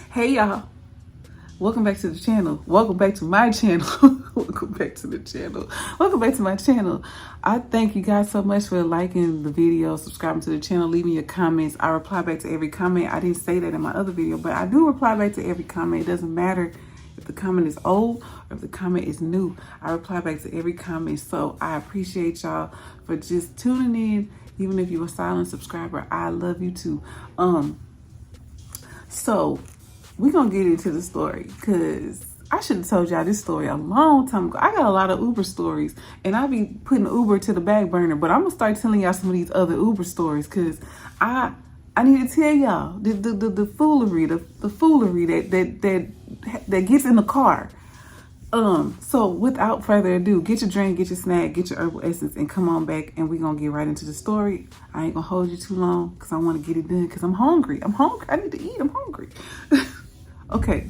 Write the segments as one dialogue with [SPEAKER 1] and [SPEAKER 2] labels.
[SPEAKER 1] Hey y'all, welcome back to the channel. Welcome back to my channel. Welcome back to the channel. Welcome back to my channel. I thank you guys so much for liking the video, subscribing to the channel, leaving your comments. I reply back to every comment. I didn't say that in my other video, but I do reply back to every comment. It doesn't matter if the comment is old or if the comment is new. I reply back to every comment. So I appreciate y'all for just tuning in. Even if you're a silent subscriber, I love you too. So we're gonna get into the story because I should have told y'all this story a long time ago. I got a lot of Uber stories and I be putting Uber to the back burner, but I'm gonna start telling y'all some of these other Uber stories because I need to tell y'all the foolery, the foolery that gets in the car. So without further ado, get your drink, get your snack, get your herbal essence, and come on back and we're gonna get right into the story. I ain't gonna hold you too long because I want to get it done because I'm hungry. I need to eat. I'm hungry. Okay.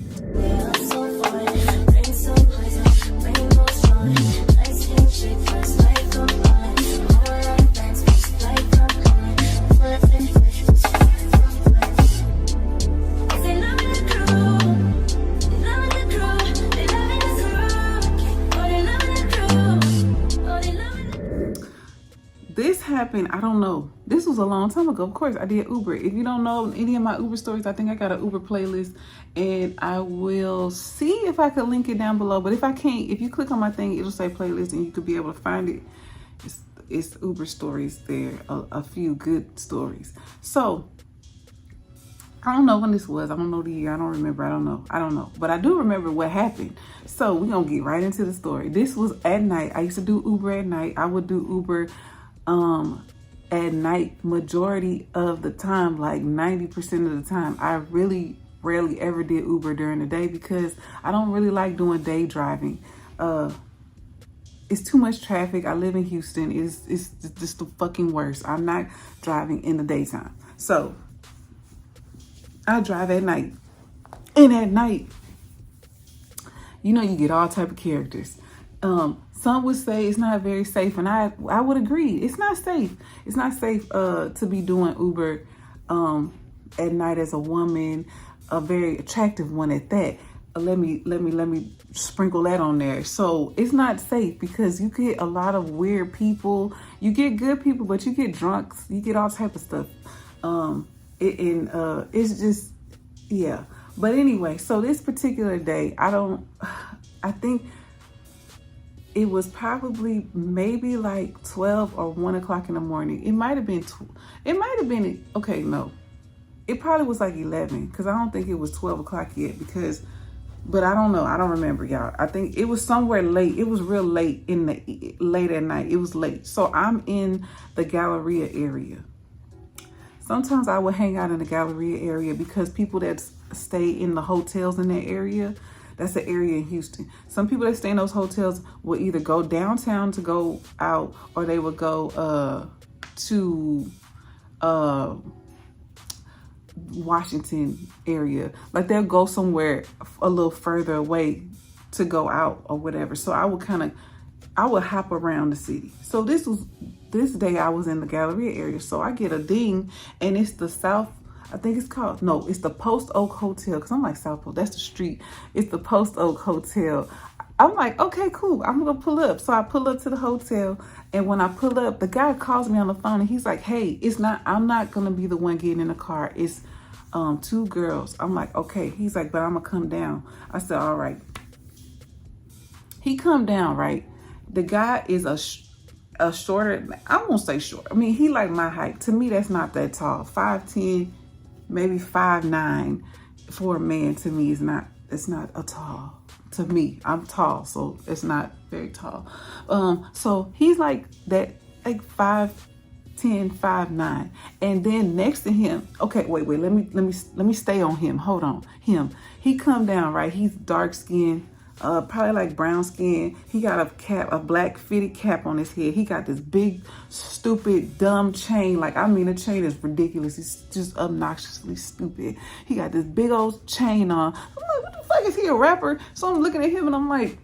[SPEAKER 1] This happened, I don't know. This was a long time ago. Of course, I did Uber. If you don't know any of my Uber stories, I think I got an Uber playlist and I will see if I could link it down below. But if I can't, if you click on my thing, it'll say playlist and you could be able to find it. It's Uber stories there, a few good stories. So, I don't know when this was. I don't know the year. I don't remember. I don't know. But I do remember what happened. So, we're going to get right into the story. This was at night. I used to do Uber at night. I would do Uber at night majority of the time, like 90% of the time. I really rarely ever did Uber during the day because I don't really like doing day driving. It's too much traffic. I live in Houston. It's just the fucking worst. I'm not driving in the daytime. So I drive at night. And at night, you know, you get all type of characters. Some would say it's not very safe, and I would agree. It's not safe. It's not safe to be doing Uber at night as a woman, a very attractive one at that. Let me sprinkle that on there. So it's not safe because you get a lot of weird people. You get good people, but you get drunks. You get all type of stuff. It's just, yeah. But anyway, so this particular day, I think it was probably maybe like 12 or 1 o'clock in the morning. It might have been, okay, no. It probably was like 11 because I don't think it was 12 o'clock yet but I don't know. I don't remember, y'all. I think it was somewhere late. It was real late late at night. It was late. So I'm in the Galleria area. Sometimes I would hang out in the Galleria area because people that stay in the hotels in that area, that's the area in Houston. Some people that stay in those hotels will either go downtown to go out or they would go to Washington area. Like they'll go somewhere a little further away to go out or whatever. So I would hop around the city. So this day I was in the Galleria area. So I get a ding and it's the South, I think it's called, no, it's the Post Oak Hotel. Because I'm like, South Pole, that's the street. It's the Post Oak Hotel. I'm like, okay, cool. I'm going to pull up. So I pull up to the hotel. And when I pull up, the guy calls me on the phone and he's like, hey, I'm not going to be the one getting in the car. It's two girls. I'm like, okay. He's like, but I'm going to come down. I said, all right. He come down, right? The guy is a shorter, I won't say short. I mean, he like my height. To me, that's not that tall. 5'10", maybe 5'9" for a man. To me, it's not a tall. To me, I'm tall, so it's not very tall. So he's like that, like 5'10", 5'9", and then next to him. Okay, wait. Let me stay on him. Hold on, him. He come down, right? He's dark skinned. Probably like brown skin. He got a black fitted cap on his head. He got this big, stupid, dumb chain. Like, I mean, the chain is ridiculous. It's just obnoxiously stupid. He got this big old chain on. I'm like, what the fuck, is he a rapper? So I'm looking at him and I'm like,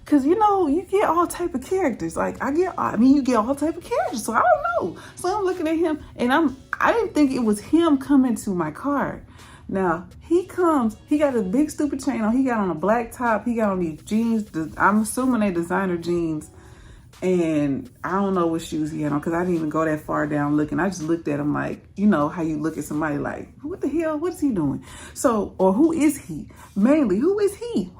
[SPEAKER 1] Cause you know, you get all type of characters. Like you get all type of characters. So I don't know. So I'm looking at him and I didn't think it was him coming to my car. Now he comes, he got a big stupid chain on. He got on a black top. He got on these jeans. I'm assuming they designer jeans. And I don't know what shoes he had on because I didn't even go that far down looking. I just looked at him like, you know, how you look at somebody like, what the hell? What is he doing? So, or who is he? Mainly, who is he?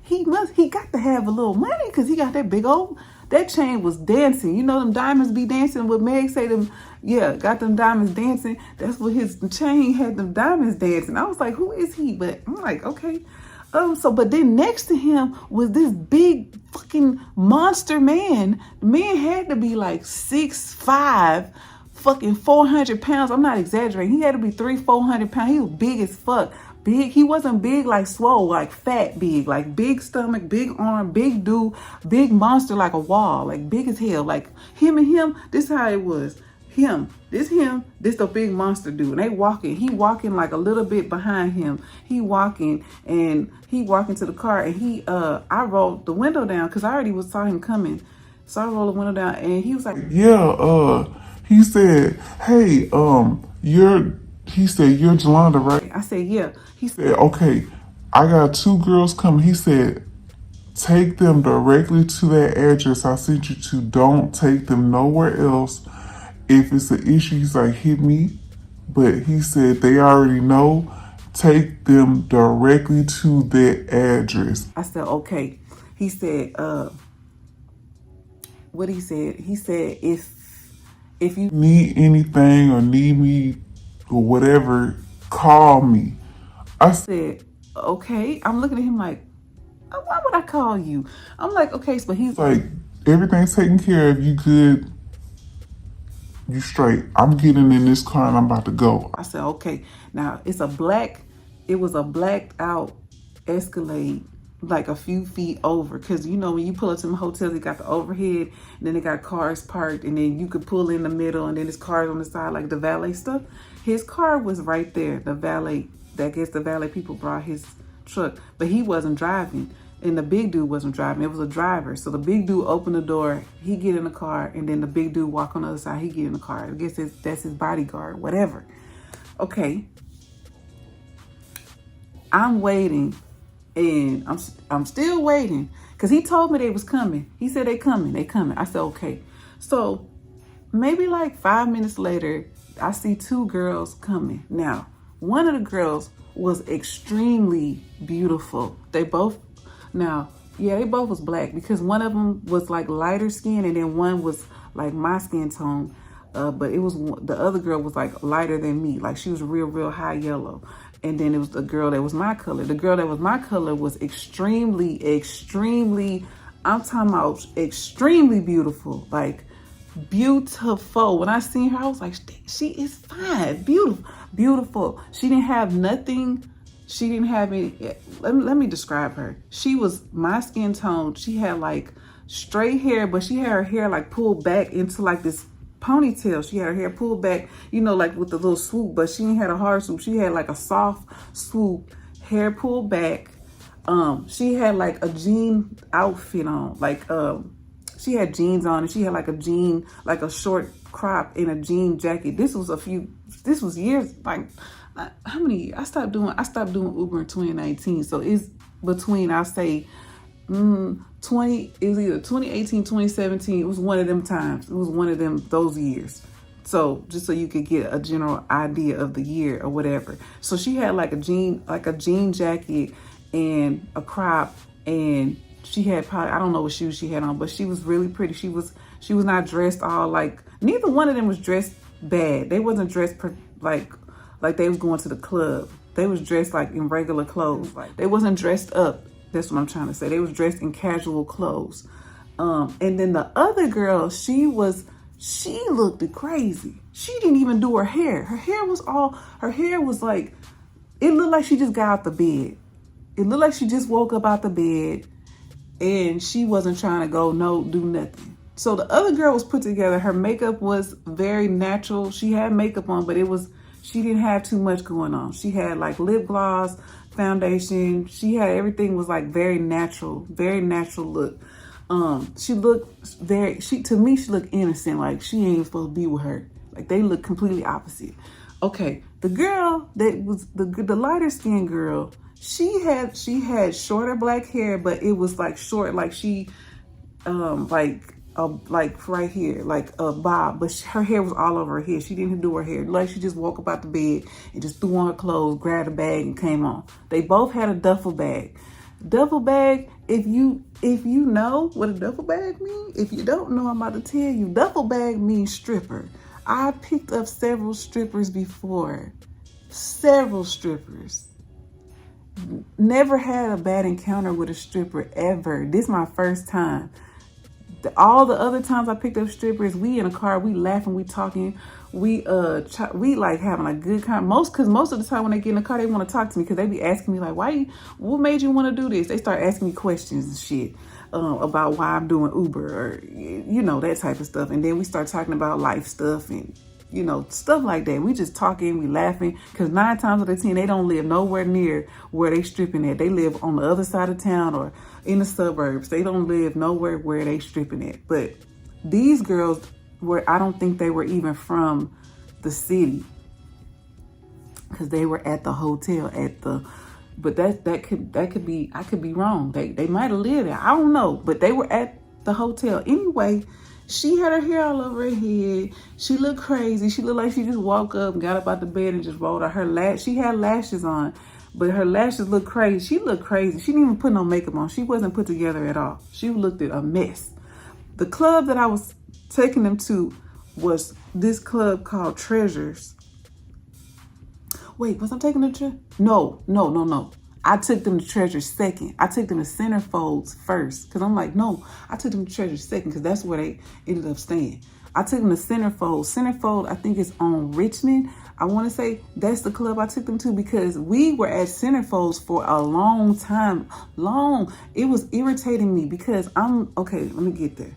[SPEAKER 1] He got to have a little money because he got that big old, that chain was dancing. You know, them diamonds be dancing. What Meg say them, yeah, got them diamonds dancing. That's what his chain had, them diamonds dancing. I was like, who is he? But I'm like, okay. But then next to him was this big fucking monster man. The man had to be like 6'5", fucking 400 pounds. I'm not exaggerating. He had to be 300-400 pounds. He was big as fuck. Big. He wasn't big like swole, like fat big, like big stomach, big arm, big dude, big monster like a wall, like big as hell. Like him and him, this is how it was. This the big monster dude. And he walking like a little bit behind him. He walking to the car and I rolled the window down because I already saw him coming. So I rolled the window down and he was like,
[SPEAKER 2] yeah, he said, hey, you're Joelonda, right?
[SPEAKER 1] I said, yeah.
[SPEAKER 2] He said, okay, I got 2 girls coming. He said, take them directly to that address I sent you to. Don't take them nowhere else. If it's an issue, he's like, hit me. But he said they already know. Take them directly to that address.
[SPEAKER 1] I said, okay. He said, what he said? He said, if you
[SPEAKER 2] need anything or need me or whatever, call me.
[SPEAKER 1] I said, okay. I'm looking at him like, why would I call you? I'm like, okay. But he's
[SPEAKER 2] like, everything's taken care of. You good. You straight. I'm getting in this car and I'm about to go.
[SPEAKER 1] I said, okay. Now it was a blacked out Escalade, like a few feet over. Cause you know, when you pull up to the hotels, they got the overhead and then they got cars parked and then you could pull in the middle and then there's cars on the side, like the valet stuff. His car was right there. The valet, I guess the valet people brought his truck, but he wasn't driving. And the big dude wasn't driving. It was a driver. So the big dude opened the door. He get in the car. And then the big dude walk on the other side. He get in the car. I guess that's his bodyguard. Whatever. Okay. I'm waiting. And I'm still waiting. Because he told me they was coming. He said they coming. They coming. I said, okay. So maybe like 5 minutes later, I see 2 girls coming. Now, one of the girls was extremely beautiful. They both was black because one of them was like lighter skin and then one was like my skin tone. But the other girl was like lighter than me. Like she was real high yellow. And then it was the girl that was my color. The girl that was my color was extremely, I'm talking about extremely beautiful. Like beautiful. When I seen her, I was like, she is fine, beautiful. She didn't have nothing. She didn't have any, let me describe her. She was my skin tone. She had like straight hair, but she had her hair like pulled back into like this ponytail. She had her hair pulled back, you know, like with the little swoop, but she didn't have a hard swoop. She had like a soft swoop, hair pulled back. She had like a jean outfit on, like, she had jeans on and she had like a short crop in a jean jacket. This was years, like, how many? I stopped doing Uber in 2019. So it's between, I'll say, it was either 2018, 2017. It was one of them times. It was one of those years. So just so you could get a general idea of the year or whatever. So she had like a jean jacket and a crop, and she had probably, I don't know what shoes she had on, but she was really pretty. She was not dressed all like, neither one of them was dressed bad. They wasn't dressed like they was going to the club. They was dressed like in regular clothes. They wasn't dressed up. That's what I'm trying to say. They was dressed in casual clothes. And then the other girl, she looked crazy. She didn't even do her hair. Her hair was like, it looked like she just got out the bed. It looked like she just woke up out the bed and she wasn't trying to do nothing. So the other girl was put together. Her makeup was very natural. She had makeup on, but she didn't have too much going on. She had like lip gloss, foundation. She had, everything was like very natural look. She looked to me, she looked innocent. Like she ain't supposed to be with her. Like they look completely opposite. Okay, the girl that was the lighter skinned girl, she had shorter black hair, but it was like short, like she, like right here, like a bob, but her hair was all over her head. She didn't do her hair. Like she just woke up out the bed and just threw on her clothes, grabbed a bag and came on. They both had a duffel bag. Duffel bag, if you know what a duffel bag means, if you don't know, I'm about to tell you. Duffel bag means stripper. I picked up several strippers before. Several strippers. Never had a bad encounter with a stripper ever. This is my first time. All the other times I picked up strippers, we in a car, we laughing, we talking, we like having a good time. Because most of the time when they get in the car, they want to talk to me because they be asking me like, what made you want to do this? They start asking me questions and shit about why I'm doing Uber or, you know, that type of stuff. And then we start talking about life stuff and, you know, stuff like that. We just talking, we laughing, because 9 times out of 10, they don't live nowhere near where they stripping at. They live on the other side of town or in the suburbs. They don't live nowhere where they stripping at. But these girls I don't think they were even from the city, because they were at the hotel but that could be, I could be wrong. They might have lived there. I don't know, but they were at the hotel. Anyway, she had her hair all over her head. She looked crazy. She looked like she just woke up and got up out the bed and just rolled out she had lashes on, but her lashes looked crazy. She looked crazy. She didn't even put no makeup on. She wasn't put together at all. She looked a mess. The club that I was taking them to was this club called Treasures. Wait, was I taking them to? No. I took them to Treasures second. I took them to Centerfolds first, because I'm like, no, I took them to Treasures second because that's where they ended up staying. I took them to Centerfold. Centerfold, I think it's on Richmond. I want to say that's the club I took them to, because we were at Centerfolds for a long time. It was irritating me because okay, let me get there.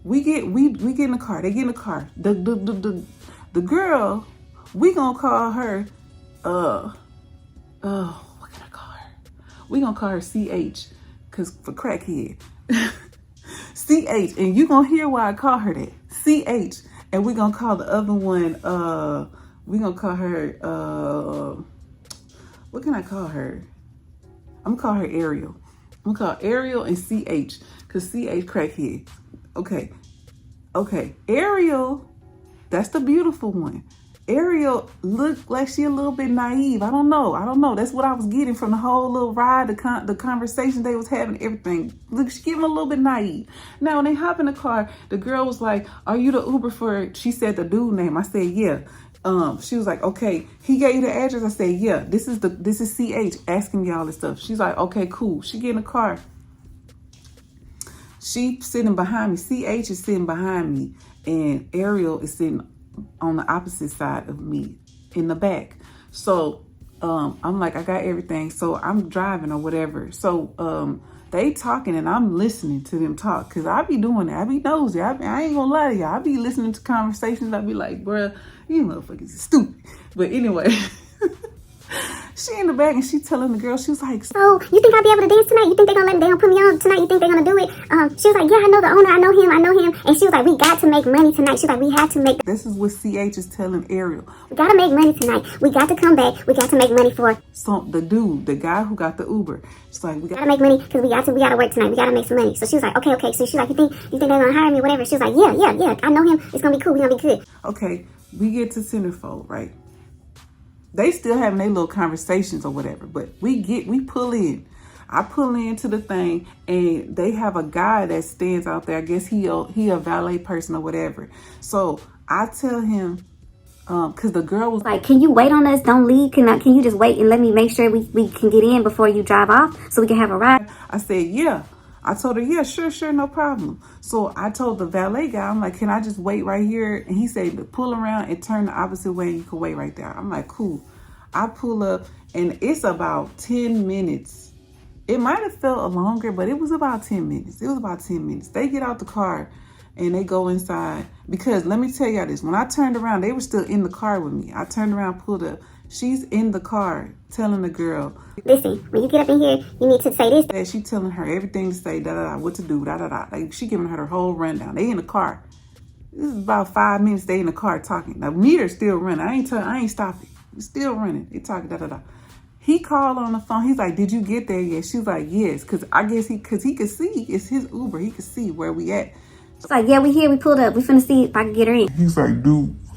[SPEAKER 1] We get in the car. They get in the car. The girl, we gonna call her, what can I call her? We gonna call her CH, cause for crackhead. CH, and you gonna hear why I call her that. CH, and we gonna call the other one, we gonna call her, what can I call her? I'm gonna call her Ariel. I'm gonna call Ariel and CH, cause CH crackhead. Okay. Ariel, that's the beautiful one. Ariel looked like she a little bit naive. I don't know. That's what I was getting from the whole little ride, the conversation they was having, everything. Look, she giving a little bit naive. Now, when they hop in the car, the girl was like, "Are you the Uber for?" She said the dude name. I said, "Yeah." She was like, "Okay." He gave you the address. I said, "Yeah." This is CH asking me all this stuff. She's like, "Okay, cool." She get in the car. She sitting behind me. CH is sitting behind me, and Ariel is sitting on the opposite side of me in the back. So I'm like, I got everything. So I'm driving or whatever. So they talking and I'm listening to them talk, because I be doing that. I be nosy. I ain't gonna lie to y'all. I be listening to conversations. I be like, bruh, you motherfuckers is stupid. But anyway, she in the back and she telling the girl, she was like,
[SPEAKER 3] "So, you think I'll be able to dance tonight? You think they're gonna put me on tonight? You think they're gonna do it?" She was like, "Yeah, I know the owner, I know him. And she was like, "We got to make money tonight." She was like, "We have to make..."
[SPEAKER 1] This is what CH is telling Ariel.
[SPEAKER 3] "We gotta make money tonight. We got to come back. We got to make money for..."
[SPEAKER 1] So the dude, the guy who got the Uber, she's like, "We
[SPEAKER 3] gotta make money because we gotta work tonight. We gotta make some money." So she was like, okay. So she's like, you think they're gonna hire me, whatever? She was like, yeah. I know him. It's gonna be cool. We're gonna be good.
[SPEAKER 1] Okay, we get to Centerfold, right? They still having their little conversations or whatever, but we pull in. I pull into the thing, and they have a guy that stands out there. I guess he a valet person or whatever. So I tell him, because the girl was
[SPEAKER 3] like, "Can you wait on us? Don't leave. Can you just wait and let me make sure we can get in before you drive off so we can have a ride?"
[SPEAKER 1] I said, "Yeah." I told her, "Yeah, sure, no problem." So I told the valet guy, I'm like, "Can I just wait right here?" And he said, "Pull around and turn the opposite way and you can wait right there." I'm like, "Cool." I pull up and it's about 10 minutes. It might have felt longer, but it was about 10 minutes. They get out the car and they go inside, because let me tell y'all this. When I turned around, they were still in the car with me. I turned around, pulled up. She's in the car telling the girl,
[SPEAKER 3] listen, when you get up in here, you need to say this.
[SPEAKER 1] that she telling her everything to say, da-da-da, what to do, da-da-da. Like, she giving her the whole rundown. They in the car. This is about 5 minutes they in the car talking. Now, meter's still running. I ain't stopping. It's still running. They talking, da-da-da. He called on the phone. He's like, did you get there yet? She's like, yes. Because I guess he could see. It's his Uber. He could see where we at.
[SPEAKER 3] It's like, yeah, we here. We pulled up. We finna see if I can get her in.
[SPEAKER 2] He's like,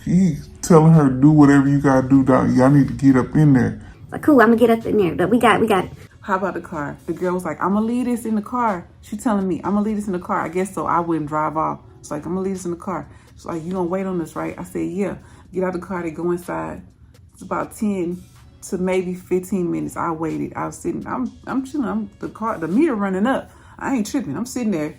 [SPEAKER 2] he's telling her, do whatever you gotta do, dog. Y'all need to get up in there.
[SPEAKER 3] It's like, cool, I'm gonna get up in there. But we got it.
[SPEAKER 1] How about the car? The girl was like, I'm gonna leave this in the car. She telling me, I'm gonna leave this in the car. I guess so I wouldn't drive off. It's like, I'm gonna leave this in the car. She's like, you gonna wait on this, right? I said, yeah. Get out the car. They go inside. It's about 10 to maybe 15 minutes. I waited. I was sitting. I'm chilling. The meter running up. I ain't tripping. I'm sitting there.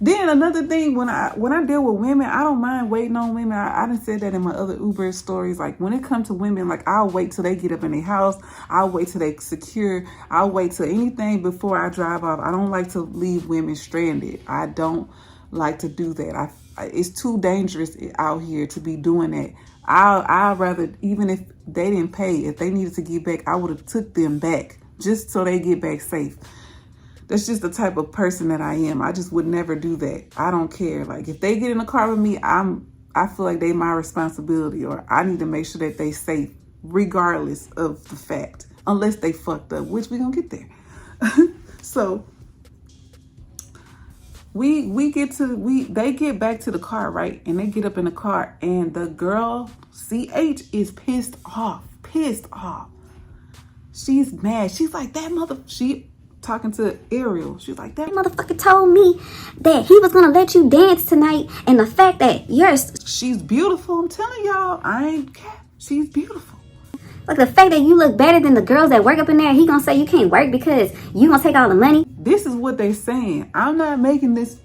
[SPEAKER 1] Then another thing, when I deal with women, I don't mind waiting on women. I done said that in my other Uber stories. Like, when it comes to women, like, I'll wait till they get up in their house. I'll wait till they secure. I'll wait till anything before I drive off. I don't like to leave women stranded. I don't like to do that. It's too dangerous out here to be doing that. I'd rather, even if they didn't pay, if they needed to get back, I would have took them back just so they get back safe. That's just the type of person that I am. I just would never do that. I don't care. Like, if they get in the car with me, I feel like they my responsibility, or I need to make sure that they safe regardless of the fact, unless they fucked up, which we gonna get there. So they get back to the car, right? And they get up in the car, and the girl, CH, is pissed off. She's mad. She's like, she talking to Ariel. She's like, that
[SPEAKER 3] motherfucker told me that he was gonna let you dance tonight, and the fact that
[SPEAKER 1] she's beautiful. I'm telling y'all, I ain't care. She's beautiful.
[SPEAKER 3] Like, the fact that you look better than the girls that work up in there, he gonna say you can't work because you gonna take all the money.
[SPEAKER 1] This is what they're saying. I'm not making this.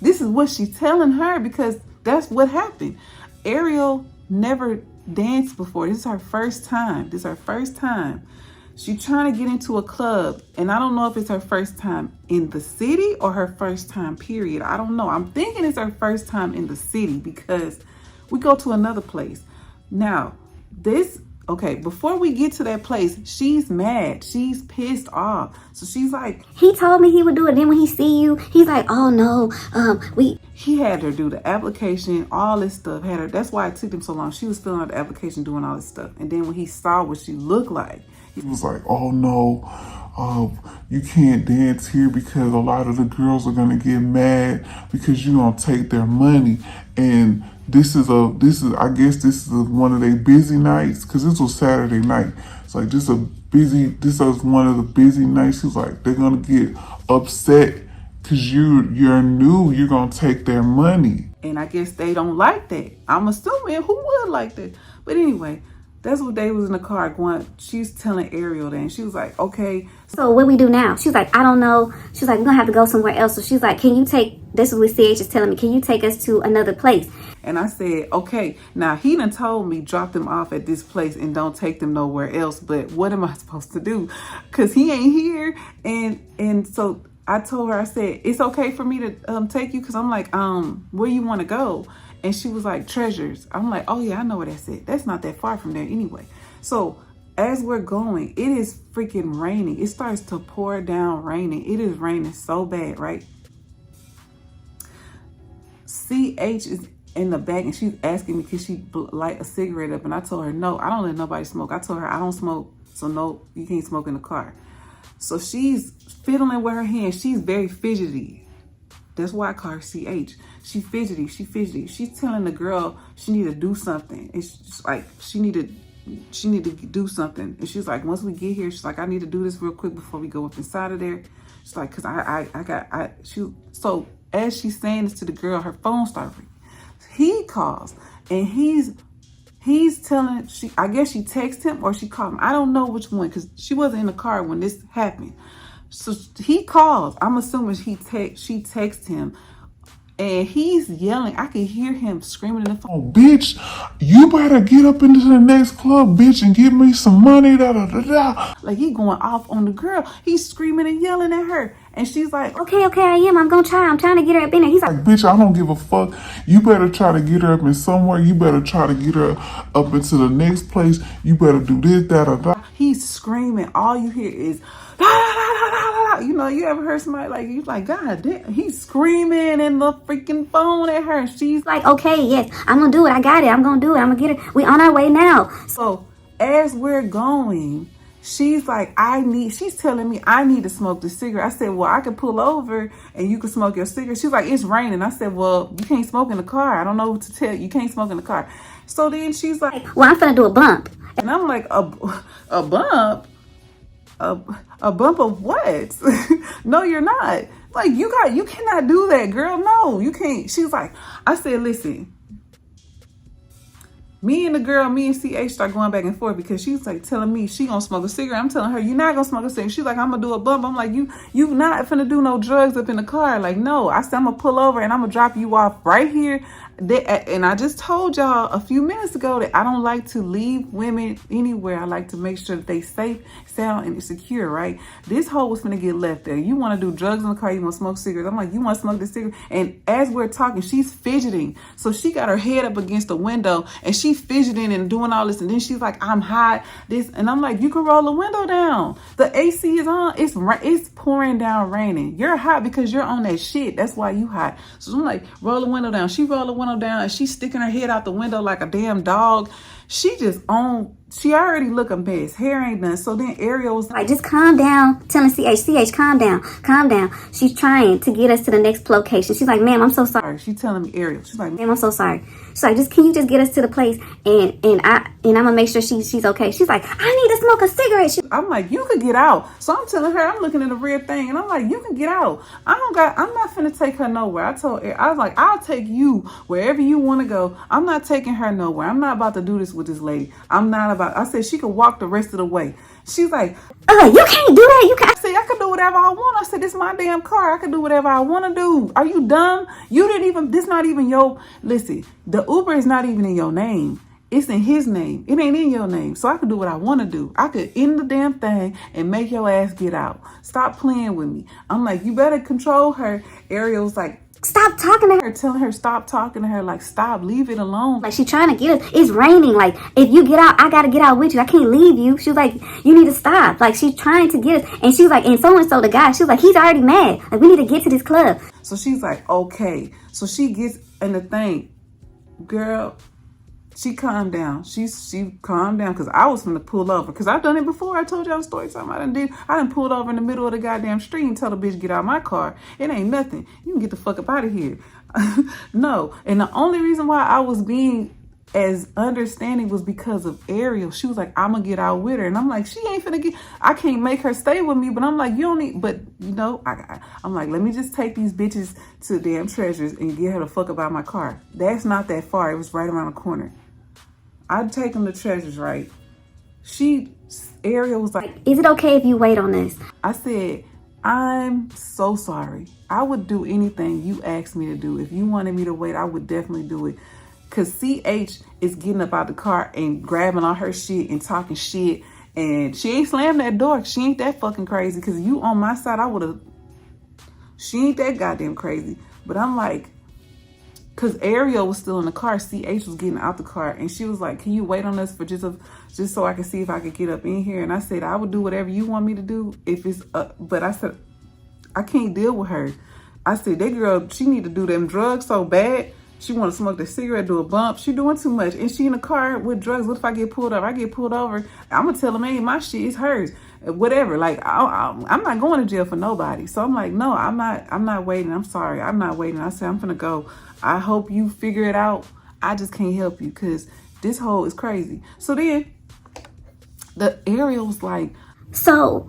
[SPEAKER 1] This is what she's telling her, because that's what happened. Ariel never danced before. This is her first time. She's trying to get into a club, and I don't know if it's her first time in the city or her first time period. I don't know. I'm thinking it's her first time in the city, because we go to another place. Now, before we get to that place, she's mad. She's pissed off. So she's like,
[SPEAKER 3] he told me he would do it. Then when he see you, he's like, oh no,
[SPEAKER 1] he had her do the application, all this stuff. That's why it took him so long. She was filling out the application, doing all this stuff. And then when he saw what she looked like,
[SPEAKER 2] he was like, oh no, you can't dance here because a lot of the girls are gonna get mad because you gonna take their money. And this is one of their busy nights, because this was Saturday night. It's like, this was one of the busy nights. He was like, they're gonna get upset because you're new, you're gonna take their money.
[SPEAKER 1] And I guess they don't like that. I'm assuming, who would like that? But anyway, that's what they was in the car going. She's telling Ariel that, and she was like, okay.
[SPEAKER 3] So what we do now? She's like, I don't know. She's like, we're gonna have to go somewhere else. So she's like, this is what CH is telling me, can you take us to another place?
[SPEAKER 1] And I said, okay. Now, he done told me, drop them off at this place and don't take them nowhere else. But what am I supposed to do? Because he ain't here. And so I told her, I said, it's okay for me to take you, because I'm like, where you want to go? And she was like, Treasures. I'm like, oh yeah, I know where that's at. That's not that far from there anyway. So as we're going, it is freaking raining. It starts to pour down raining. It is raining so bad, right? CH is in the back, and she's asking me, can she light a cigarette up? And I told her, no, I don't let nobody smoke. I told her, I don't smoke, so no, you can't smoke in the car. So she's fiddling with her hands. She's very fidgety. That's why I call her CH. She fidgety. She's telling the girl she need to do something. It's just like she need to do something. And she's like, once we get here, she's like, I need to do this real quick before we go up inside of there. She's like, cause so as she's saying this to the girl, her phone started ringing. He calls, and he's telling, I guess she texted him or she called him. I don't know which one, because she wasn't in the car when this happened. So he calls. I'm assuming she texts him, and he's yelling. I can hear him screaming in the phone.
[SPEAKER 2] Oh, bitch, you better get up into the next club, bitch, and give me some money, da da da da.
[SPEAKER 1] Like, he going off on the girl. He's screaming and yelling at her. And she's like,
[SPEAKER 3] okay, I am. I'm gonna try. I'm trying to get her up in there. He's like,
[SPEAKER 2] Bitch, I don't give a fuck. You better try to get her up in somewhere. You better try to get her up into the next place. You better do this, that, or that.
[SPEAKER 1] he's screaming. All you hear is, da, da, da, da, da, da. You know, you ever heard somebody like, you like, God damn, he's screaming in the freaking phone at her. She's
[SPEAKER 3] like, okay, yes, I'm gonna do it. I got it. I'm gonna do it. I'm gonna get her. We on our way now.
[SPEAKER 1] so as we're going, she's like, she's telling me I need to smoke the cigarette. I said, well, I could pull over and you can smoke your cigarette. She's like, it's raining. I said, well, you can't smoke in the car. I don't know what to tell you. You can't smoke in the car. So then she's like,
[SPEAKER 3] well, I'm finna do a bump.
[SPEAKER 1] and I'm like, a bump? A bump of what? No, you're not. Like, you cannot do that, girl. No, you can't. She's like, I said, listen, me and CH start going back and forth because she's like telling me she gonna smoke a cigarette. I'm telling her, you're not gonna smoke a cigarette. She's like, I'm gonna do a bump. I'm like, you not finna do no drugs up in the car. Like, no. I said, I'm gonna pull over and I'm gonna drop you off right here. And I just told y'all a few minutes ago that I don't like to leave women anywhere. I like to make sure that they safe, sound, and secure, right? This hoe was finna get left there. You want to do drugs in the car, you want to smoke cigarettes. I'm like, you want to smoke the cigarette? And as we're talking, she's fidgeting. So she got her head up against the window and she's fidgeting and doing all this. And then she's like, I'm hot. And I'm like, you can roll the window down. The AC is on. It's pouring down raining. You're hot because you're on that shit. That's why you hot. So I'm like, roll the window down. She rolled the window down and she's sticking her head out the window like a damn dog. She already look a mess. Hair ain't done. So then Ariel was
[SPEAKER 3] like, just calm down. Telling CH, calm down. She's trying to get us to the next location. She's like, ma'am, I'm so sorry.
[SPEAKER 1] She's telling me Ariel. She's like,
[SPEAKER 3] ma'am, I'm so sorry. She's like, can you just get us to the place and I'm gonna make sure she's okay. She's like, I need to smoke a cigarette.
[SPEAKER 1] I'm like, you could get out. So I'm telling her, I'm looking at the rear thing and I'm like, you can get out. I'm not finna take her nowhere. I was like, I'll take you wherever you want to go. I'm not taking her nowhere. I'm not about to do this with this lady. I said she could walk the rest of the way. She's like,
[SPEAKER 3] you can't do that.
[SPEAKER 1] I said, I can do whatever I want. I said, this is my damn car. I can do whatever I want to do. Are you dumb? This not even listen, the Uber is not even in your name. It's in his name. It ain't in your name. So I could do what I want to do. I could end the damn thing and make your ass get out. Stop playing with me. I'm like, you better control her. Ariel's like,
[SPEAKER 3] stop talking to her.
[SPEAKER 1] Telling her, stop talking to her. Like, stop, leave it alone.
[SPEAKER 3] Like, she's trying to get us. It's raining. Like, if you get out, I got to get out with you. I can't leave you. She was like, you need to stop. Like, she's trying to get us. And she was like, and so-and-so, the guy, she was like, he's already mad. Like, we need to get to this club.
[SPEAKER 1] So she's like, okay. So she gets in the thing. Girl, she calmed down. She calmed down because I was going to pull over. Because I've done it before. I told y'all story time. I done pulled over in the middle of the goddamn street and tell the bitch get out of my car. It ain't nothing. You can get the fuck up out of here. No. And the only reason why I was being as understanding was because of Ariel. She was like, I'm going to get out with her. And I'm like, she ain't finna I can't make her stay with me. But I'm like, you don't need, but you know, I'm like, let me just take these bitches to damn Treasures and get her the fuck up out of my car. That's not that far. It was right around the corner. I'd take them to Treasures, right? Ariel was like,
[SPEAKER 3] is it okay if you wait on this?
[SPEAKER 1] I said, I'm so sorry. I would do anything you asked me to do. If you wanted me to wait, I would definitely do it. Because CH is getting up out the car and grabbing all her shit and talking shit. And she ain't slammed that door. She ain't that fucking crazy. Because you on my side, she ain't that goddamn crazy. But I'm like, because Ariel was still in the car, CH was getting out the car, and she was like, can you wait on us for just so I can see if I could get up in here? And I said, I would do whatever you want me to do if it's but I said, I can't deal with her. I said, that girl, she need to do them drugs so bad. She want to smoke the cigarette, do a bump. She doing too much. And she in the car with drugs. What if I get pulled over? I get pulled over. I'm going to tell them, hey, my shit is hers. Whatever. Like, I'm not going to jail for nobody. So I'm like, no, I'm not waiting. I'm sorry. I'm not waiting. I said, I'm going to go. I hope you figure it out. I just can't help you because this whole is crazy. So then the Ariel was like,
[SPEAKER 3] so,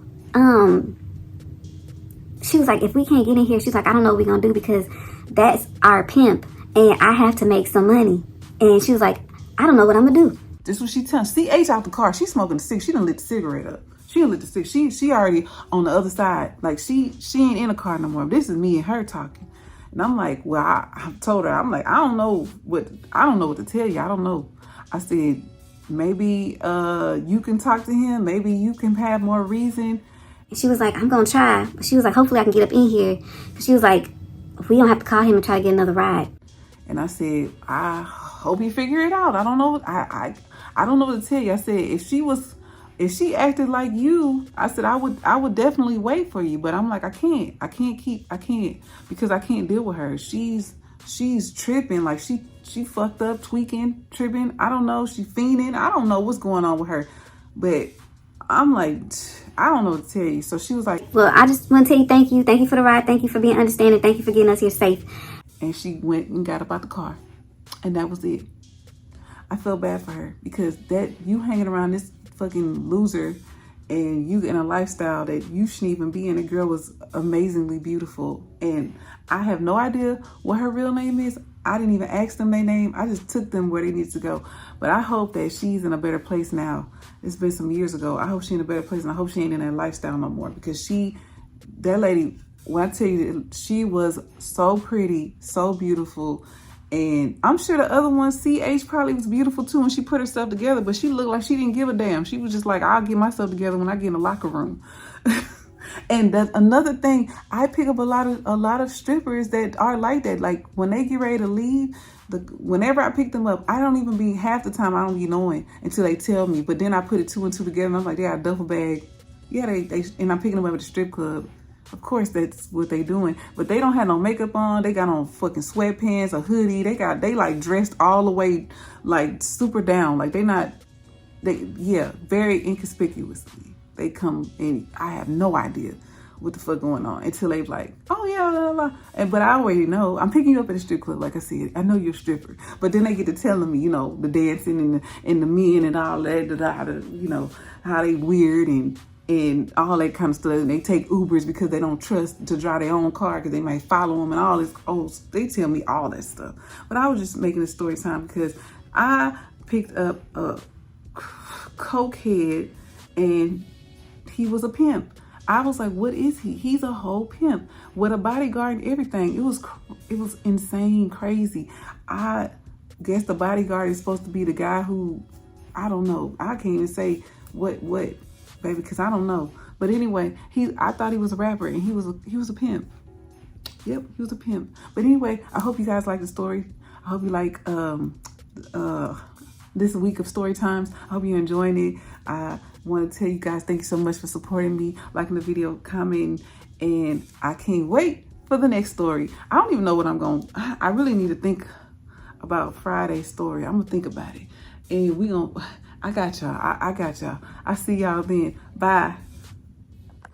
[SPEAKER 3] she was like, if we can't get in here, she's like, I don't know what we're going to do because that's our pimp. And I have to make some money. And she was like, I don't know what I'm going to do.
[SPEAKER 1] This was she telling CH out the car. She's smoking the cigarette. She done lit the cigarette up. She done lit the cigarette. She already on the other side. Like, she ain't in the car no more. This is me and her talking. And I'm like, well, I told her, I'm like, I don't know what to tell you. I don't know. I said, maybe you can talk to him. Maybe you can have more reason.
[SPEAKER 3] And she was like, I'm going to try. But she was like, hopefully I can get up in here. She was like, we don't have to call him and try to get another ride.
[SPEAKER 1] And I said, I hope you figure it out. I don't know. I don't know what to tell you. I said, if she acted like you, I said, I would definitely wait for you. But I'm like, I can't because I can't deal with her. She's tripping. Like she fucked up, tweaking, tripping. I don't know. She fiending. I don't know what's going on with her. But I'm like, I don't know what to tell you. So she was like,
[SPEAKER 3] well, I just want to tell you thank you. Thank you for the ride. Thank you for being understanding. Thank you for getting us here safe.
[SPEAKER 1] And she went and got up out the car. And that was it. I felt bad for her because that you hanging around this fucking loser and you in a lifestyle that you shouldn't even be in. The girl was amazingly beautiful. And I have no idea what her real name is. I didn't even ask them their name. I just took them where they needed to go. But I hope that she's in a better place now. It's been some years ago. I hope she's in a better place and I hope she ain't in that lifestyle no more because that lady, when I tell you, she was so pretty, so beautiful. And I'm sure the other one, CH, probably was beautiful too when she put herself together, but she looked like she didn't give a damn. She was just like, I'll get myself together when I get in the locker room. And that's another thing. I pick up a lot of strippers that are like that. Like when they get ready to leave, whenever I pick them up, I don't even be half the time I don't be knowing until they tell me. But then I put it 2 and 2 together and I'm like, they got a duffel bag. Yeah, they and I'm picking them up at the strip club. Of course, that's what they doing. But they don't have no makeup on. They got on fucking sweatpants, a hoodie. They like dressed all the way, like super down. Like very inconspicuously. They come and I have no idea what the fuck going on until they like, oh yeah, blah, blah. But I already know. I'm picking you up at the strip club, like I said. I know you're a stripper. But then they get to telling me, the dancing and the men and all that, how they weird and all that kind of stuff. And they take Ubers because they don't trust to drive their own car because they might follow them and all this. Oh, they tell me all that stuff. But I was just making a story time because I picked up a cokehead and he was a pimp. I was like, what is he? He's a whole pimp with a bodyguard and everything. It was insane, crazy. I guess the bodyguard is supposed to be the guy who, I don't know. I can't even say what, baby, because I don't know. But anyway, I thought he was a rapper and he was a pimp. Yep, he was a pimp. But anyway, I hope you guys like the story. I hope you like this week of story times. I hope you're enjoying it. I want to tell you guys thank you so much for supporting me, liking the video, commenting, and I can't wait for the next story. I don't even know what I really need to think about Friday's story. I'm gonna think about it, and I got y'all. I got y'all. I see y'all then. Bye.